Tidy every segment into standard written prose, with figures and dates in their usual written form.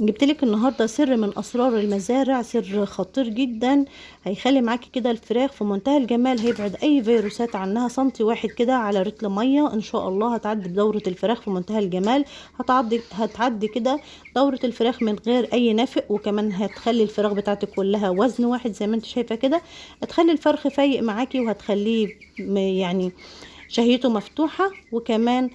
جبتلك النهاردة سر من أسرار المزارع، سر خطير جدا هيخلي معاكي كده الفراخ في منتهى الجمال، هيبعد أي فيروسات عنها. سنتي واحد كده على رتل مية إن شاء الله هتعدي بدورة الفراخ في منتهى الجمال. هتعدي كده دورة الفراخ من غير أي نفق، وكمان هتخلي الفراخ بتاعتك كلها وزن واحد زي ما انت شايفة كده. هتخلي الفرخ فايق معاكي، وهتخليه يعني شهيته مفتوحة. وكمان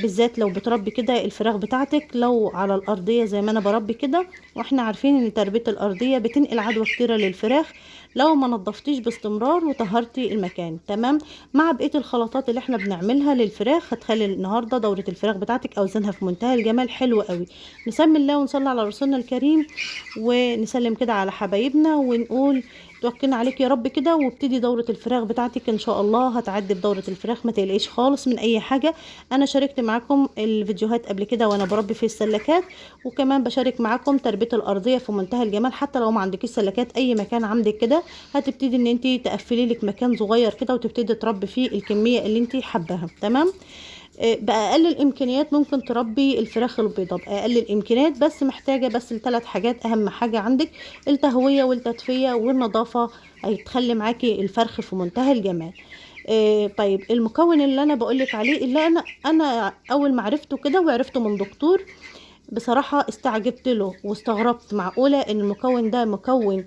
بالذات لو بتربي كده الفراخ بتاعتك لو على الأرضية زي ما أنا بربي كده، واحنا عارفين ان تربية الأرضية بتنقل عدوى كتيرة للفراخ لو ما نضفتيش باستمرار وطهرتي المكان. تمام. مع بقية الخلطات اللي احنا بنعملها للفراخ هتخلي النهاردة دورة الفراخ بتاعتك أوزانها في منتهى الجمال، حلو قوي. نسمي الله ونصلي على رسولنا الكريم، ونسلم كده على حبايبنا ونقول توكلنا عليك يا رب كده. وابتدي دورة الفراخ بتاعتك ان شاء الله هتعدي بدورة الفراخ، ما تقلقيش خالص من اي حاجة. انا شاركت معاكم الفيديوهات قبل كده وانا بربي في السلكات، وكمان بشارك معاكم تربية الارضية في منتهى الجمال. حتى لو ما عندكيش سلكات، اي مكان عندك كده هتبتدي ان انت تقفلي لك مكان صغير كده وتبتدي تربي فيه الكمية اللي انت حباها. تمام. بأقل الإمكانيات ممكن تربي الفراخ البيضة بأقل الإمكانيات، بس محتاجة بس لثلاث حاجات. أهم حاجة عندك التهوية والتدفية والنظافة، هيتخلي معاكي الفرخ في منتهى الجمال. طيب المكون اللي أنا بقولك عليه، اللي أنا أول ما عرفته كده وعرفته من دكتور، بصراحة استعجبت له واستغربت. معقولة ان المكون ده مكون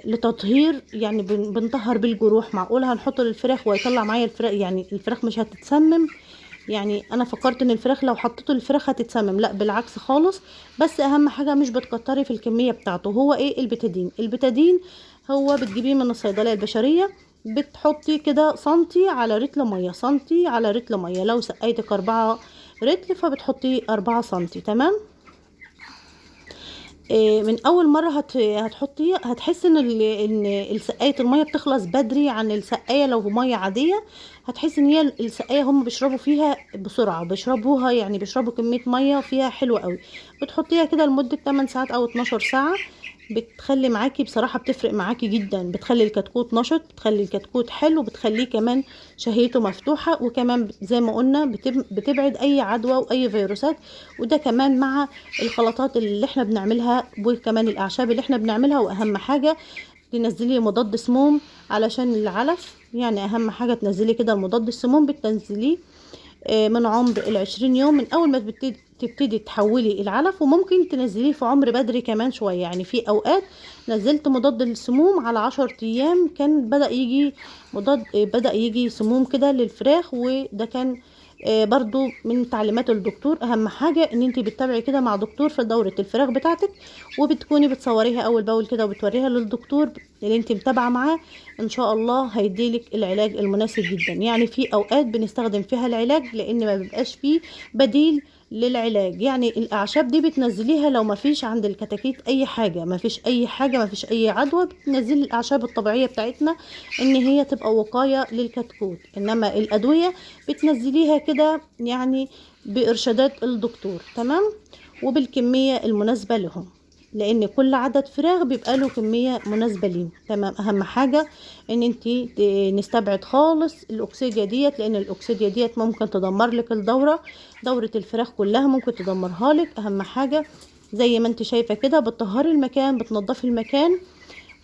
لتطهير، يعني بنطهر بالجروح؟ معقولة هنحطه للفراخ ويطلع معايا الفراخ يعني الفراخ مش هتتسمم؟ يعني انا فكرت ان الفراخ لو حطيته للفراخ هتتسمم، لا بالعكس خالص. بس اهم حاجة مش بتكتري في الكمية بتاعته. هو ايه البتادين؟ البتادين هو بتجيبيه من الصيدلية البشرية، بتحطي كده سنتي على رتل مية، سنتي على رتل مية. لو سقيتك 4 رتل فبتحطي 4 سنتي. تمام. من اول مره هتحطيه هتحس ان السقايه الميه بتخلص بدري عن السقايه لو ميه عاديه. هتحس ان هي السقايه هم بيشربوا فيها بسرعه، بيشربوها يعني بيشربوا كميه ميه فيها حلوه قوي. بتحطيها كده لمده 8 ساعات او 12 ساعه، بتخلي معاكي بصراحه بتفرق معاكي جدا. بتخلي الكتكوت نشط، بتخلي الكتكوت حلو، بتخليه كمان شهيته مفتوحه. وكمان زي ما قلنا بتبعد اي عدوى واي فيروسات. وده كمان مع الخلطات اللي احنا بنعملها، وكمان الاعشاب اللي احنا بنعملها. واهم حاجة تنزلي مضاد سموم علشان العلف. يعني اهم حاجة تنزلي كده المضاد السموم، بتنزليه من عمر ال20 يوم من اول ما تبتدي تحولي العلف. وممكن تنزليه في عمر بدري كمان شوية. يعني في اوقات نزلت مضاد السموم على 10 ايام كان بدأ يجي سموم كده للفراخ. وده كان برضو من تعليمات الدكتور. اهم حاجة ان انت بتتابعي كده مع دكتور في دورة الفراخ بتاعتك، وبتكوني بتصوريها اول باول كده وبتوريها للدكتور اللي انت متابعة معاه. ان شاء الله هيديلك العلاج المناسب جدا. يعني في اوقات بنستخدم فيها العلاج لان ما بيبقاش فيه بديل للعلاج. يعني الاعشاب دي بتنزليها لو ما فيش عند الكتاكيت اي حاجة، ما فيش اي حاجة، ما فيش اي عدوى، بتنزلي الاعشاب الطبيعية بتاعتنا ان هي تبقى وقاية للكتكوت. انما الادوية بتنزليها كده يعني بإرشادات الدكتور. تمام. وبالكمية المناسبة لهم، لان كل عدد فراخ بيبقى له كمية مناسبة ليه. تمام. اهم حاجة ان انتي نستبعد خالص الاكسيديا ديت، لان الاكسيديا ديت ممكن تدمر لك دورة الفراخ كلها ممكن تدمرها لك. اهم حاجة زي ما انت شايفة كده بتطهري المكان، بتنضفي المكان،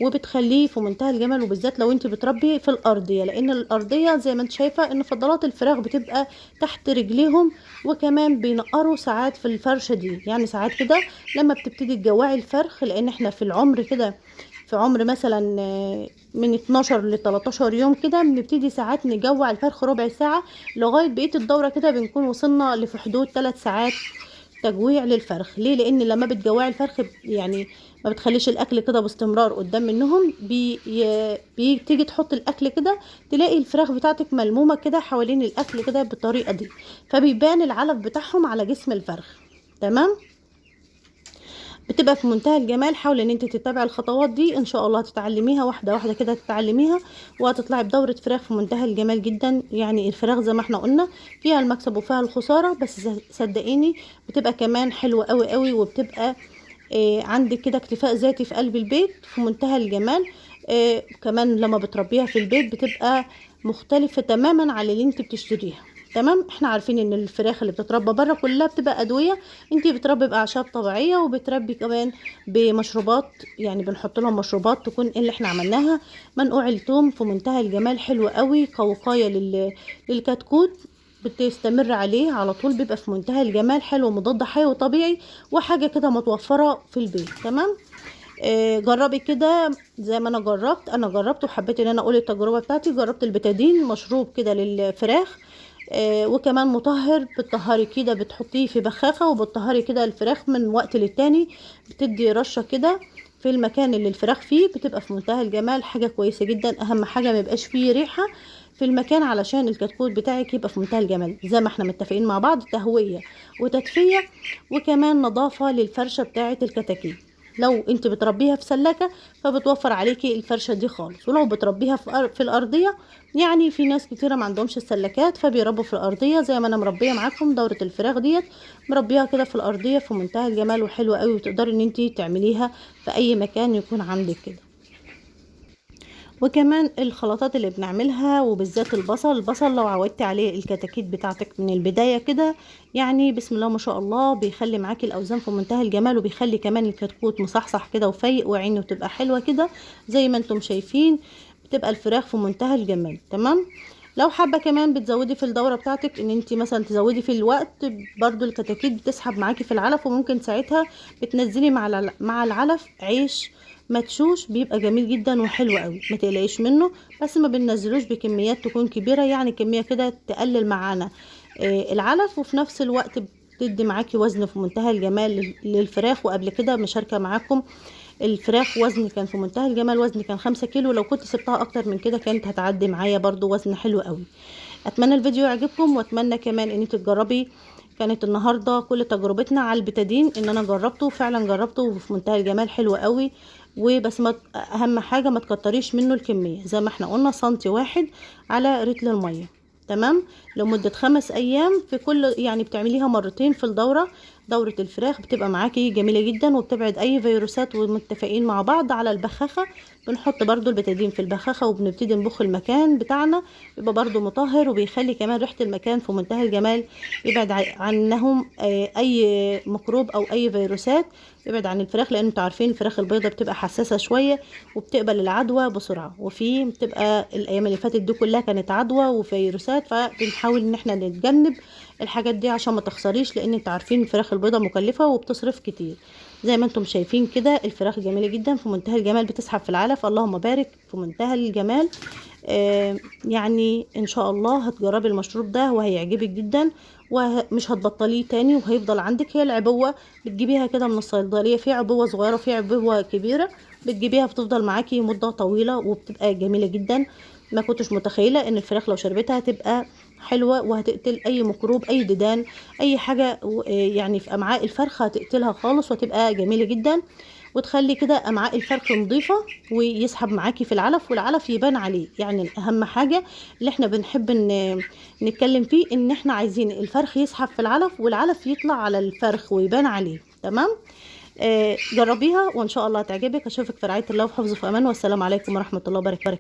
وبتخليه في منتهى الجمال. وبالذات لو انت بتربي في الارضيه، لان الارضيه زي ما انت شايفه ان فضلات الفراخ بتبقى تحت رجليهم. وكمان بينقروا ساعات في الفرشه دي. يعني ساعات كده لما بتبتدي تجوعي الفرخ، لان احنا في العمر كده في عمر مثلا من 12 ل 13 يوم كده بنبتدي ساعات نجوع الفرخ ربع ساعه. لغايه بقيه الدوره كده بنكون وصلنا في حدود 3 ساعات تجويع للفرخ. ليه؟ لان لما بتجوعي الفرخ يعني ما بتخليش الاكل كده باستمرار قدام منهم. بتيجي تحط الاكل كده تلاقي الفراخ بتاعتك ملمومه كده حوالين الاكل كده بالطريقه دي، فبيبان العلف بتاعهم على جسم الفرخ. تمام. بتبقى في منتهى الجمال. حاول ان انت تتبع الخطوات دي، ان شاء الله هتتعلميها واحده واحده كده، تتعلميها وهتطلعي بدوره فراخ في منتهى الجمال جدا. يعني الفراخ زي ما احنا قلنا فيها المكسب وفيها الخساره، بس صدقيني بتبقى كمان حلوه قوي قوي. وبتبقى عندك كده اكتفاء ذاتي في قلب البيت في منتهى الجمال. كمان لما بتربيها في البيت بتبقى مختلفه تماما عن اللي انت بتشتريها. تمام. احنا عارفين ان الفراخ اللي بتتربى بره كلها بتبقى ادويه، انتي بتربي باعشاب طبيعيه وبتربي كمان بمشروبات، يعني بنحط لهم مشروبات تكون اللي احنا عملناها. منقوع الثوم في منتهى الجمال، حلو قوي كوقايه للكتكوت، بتستمر عليه على طول، بيبقى في منتهى الجمال، حلو مضاد حيوي طبيعي، وحاجه كده متوفره في البيت. تمام. جربي كده زي ما انا جربت وحبيت ان انا اقول التجربه بتاعتي. جربت البتادين مشروب كده للفراخ، وكمان مطهر، بتطهري كده بتحطيه في بخاخه وبتطهري كده الفراخ من وقت للتاني، بتدي رشه كده في المكان اللي الفراخ فيه، بتبقى في منتهى الجمال، حاجه كويسه جدا. اهم حاجه ما يبقاش فيه ريحه في المكان علشان الكتكوت بتاعك يبقى في منتهى الجمال، زي ما احنا متفقين مع بعض، تهويه وتدفئه وكمان نظافه للفرشه بتاعه الكتاكيت. لو انت بتربيها في سلكة فبتوفر عليكي الفرشة دي خالص، ولو بتربيها في الأرضية، يعني في ناس كتيرة ما عندهمش السلكات فبيربوا في الأرضية زي ما أنا مربية معاكم دورة الفراخ ديت، مربيها كده في الأرضية في منتهى الجمال وحلوة قوي، وتقدري ان انت تعمليها في أي مكان يكون عندك كده. وكمان الخلطات اللي بنعملها وبالذات البصل لو عودتي عليه الكتاكيت بتاعتك من البداية كده، يعني بسم الله ما شاء الله، بيخلي معاكي الأوزان في منتهى الجمال، وبيخلي كمان الكتكوت مصحصح كده وفايق وعينه تبقى حلوة كده زي ما انتم شايفين، بتبقى الفراخ في منتهى الجمال. تمام. لو حابة كمان بتزودي في الدورة بتاعتك ان انت مثلا تزودي في الوقت، برضو الكتاكيت بتسحب معاكي في العلف، وممكن ساعتها بتنزلي مع العلف عيش مدشوش، بيبقى جميل جدا وحلو قوي، ما تقلقيش منه. بس ما بننزلوش بكميات تكون كبيره، يعني كميه كده تقلل معانا العلف، وفي نفس الوقت بتدي معاكي وزن في منتهى الجمال للفراخ. وقبل كده مشاركه معاكم الفراخ وزني كان في منتهى الجمال، وزني كان 5 كيلو، لو كنت سبتها اكتر من كده كانت هتعدي معايا برضو وزن حلو قوي. اتمنى الفيديو يعجبكم، واتمنى كمان ان انت تجربي. كانت النهارده كل تجربتنا على البتادين، ان انا جربته فعلا، جربته وفي منتهى الجمال، حلو قوي. وبس ما اهم حاجه ما تكتريش منه الكميه، زي ما احنا قلنا سنتي واحد على رتل الميه. تمام. لمده 5 ايام في كل، يعني بتعمليها مرتين في دوره الفراخ، بتبقى معاكي جميله جدا وبتبعد اي فيروسات. ومتفقين مع بعض على البخاخه، بنحط برضو البتادين في البخاخه وبنبتدي نبخ المكان بتاعنا، يبقى برضو مطهر وبيخلي كمان ريحه المكان في منتهى الجمال، يبعد عنهم اي ميكروب او اي فيروسات، يبعد عن الفراخ، لان انتوا عارفين الفراخ البيضاء بتبقى حساسه شويه وبتقبل العدوى بسرعه، وفي بتبقى الايام اللي فاتت دي كلها كانت عدوى وفيروسات، فبنحاول ان احنا نتجنب الحاجات دي عشان ما تخسريش، لان انتوا عارفين الفراخ البيضاء مكلفه وبتصرف كتير. زي ما انتم شايفين كده الفراخ جميله جدا في منتهى الجمال، بتسحب في العلف، اللهم بارك، في منتهى الجمال. يعني ان شاء الله هتجربي المشروب ده وهيعجبك جدا، ومش هتبطليه تاني وهيفضل عندك. هي العبوه بتجيبيها كده من الصيدليه، في عبوه صغيره في عبوه كبيره، بتجيبيها بتفضل معاكي مده طويله وبتبقى جميله جدا. ما كنتش متخيله ان الفراخ لو شربتها هتبقى حلوه وهتقتل اي ميكروب، اي ديدان، اي حاجه يعني في امعاء الفرخه هتقتلها خالص، وتبقى جميله جدا، وتخلي كده امعاء الفرخ نظيفه، ويسحب معاكي في العلف والعلف يبان عليه. يعني اهم حاجه اللي احنا بنحب نتكلم فيه، ان احنا عايزين الفرخ يسحب في العلف والعلف يطلع على الفرخ ويبان عليه. تمام. جربيها وان شاء الله هتعجبك. اشوفك في رعايه الله وحفظه في امان، والسلام عليكم ورحمه الله وبركاته.